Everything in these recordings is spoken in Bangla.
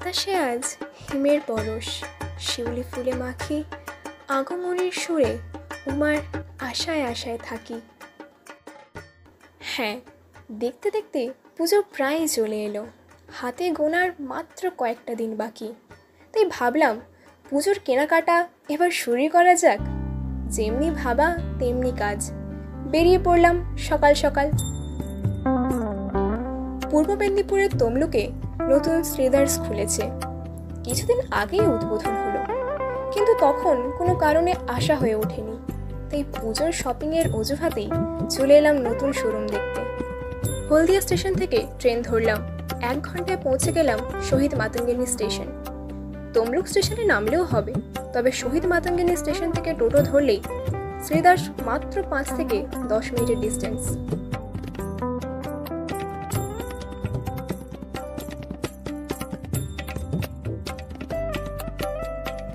আকাশে আজ হিমের পরশ, শিউলি ফুলে মাখি, আগমনীর সুরে উমার আশায় আশায় থাকি। হ্যাঁ, দেখতে দেখতে পুজো প্রায় চলে এলো, হাতে গোনার মাত্র কয়েকটা দিন বাকি। তাই ভাবলাম পুজোর কেনাকাটা এবার শুরু করা যাক। যেমনি ভাবা তেমনি কাজ, বেরিয়ে পড়লাম সকাল সকাল। পূর্ব মেদিনীপুরের তমলুকে নতুন শ্রীদার্স খুলেছে, কিছুদিন আগেই উদ্বোধন হলো, কিন্তু তখন কোনো কারণে আসা হয়ে ওঠেনি। তাই পুজোর শপিংয়ের অজুহাতেই চলে এলাম নতুন শোরুম দেখতে। হলদিয়া স্টেশন থেকে ট্রেন ধরলাম, 1 ঘন্টায় পৌঁছে গেলাম শহীদ মাতঙ্গিনী স্টেশন। তমলুক স্টেশনে নামলেও হবে, তবে শহীদ মাতঙ্গিনী স্টেশন থেকে টোটো ধরলেই শ্রীদার্স মাত্র 5 থেকে 10 মিনিটের ডিস্টেন্স।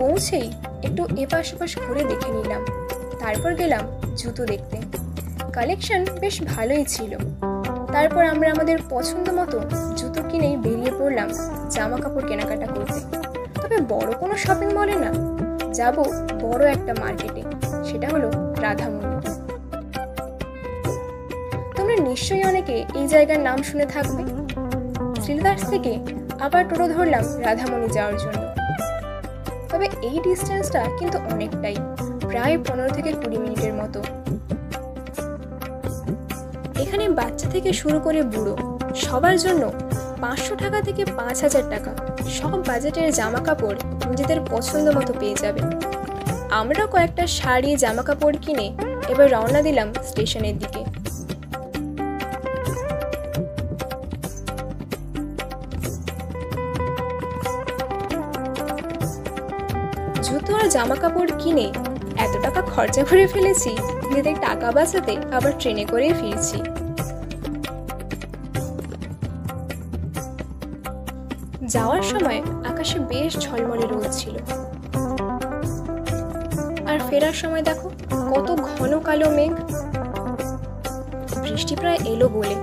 পৌঁছেই একটু এপাশ ওপাশ ঘুরে দেখে নিলাম, তারপর গেলাম জুতো দেখতে। কালেকশন বেশ ভালোই ছিল। তারপর আমরা আমাদের পছন্দ মতো জুতো কিনেই বেরিয়ে পড়লাম জামা কাপড় কেনাকাটা করতে। তবে বড় কোনো শপিং মলে না, যাব বড় একটা মার্কেটে, সেটা হলো রাধামণি। তোমরা নিশ্চয়ই অনেকে এই জায়গার নাম শুনে থাকবে। শ্রীদার্স থেকে আবার টোটো ধরলাম রাধামণি যাওয়ার জন্য। তবে এই ডিস্টেন্সটা কিন্তু অনেকটাই, প্রায় 15 থেকে 20 মিনিটের মতো। এখানে বাচ্চা থেকে শুরু করে বুড়ো সবার জন্য 500 টাকা থেকে 5000 টাকা সব বাজেটের জামা কাপড় নিজেদের পছন্দ মতো পেয়ে যাবে। আমরা কয়েকটা শাড়ি জামা কাপড় কিনে এবার রওনা দিলাম স্টেশনের দিকে। জুতো আর জামা কাপড় কিনে এত টাকা খরচা করে ফেলেছি, নিজেদের টাকা বাঁচাতে আবার ট্রেনে করেই ফিরছি। যাওয়ার সময় আকাশে বেশ ঝলমলে রোদ ছিল, আর ফেরার সময় দেখো কত ঘন কালো মেঘ। বৃষ্টি প্রায় এলো বলে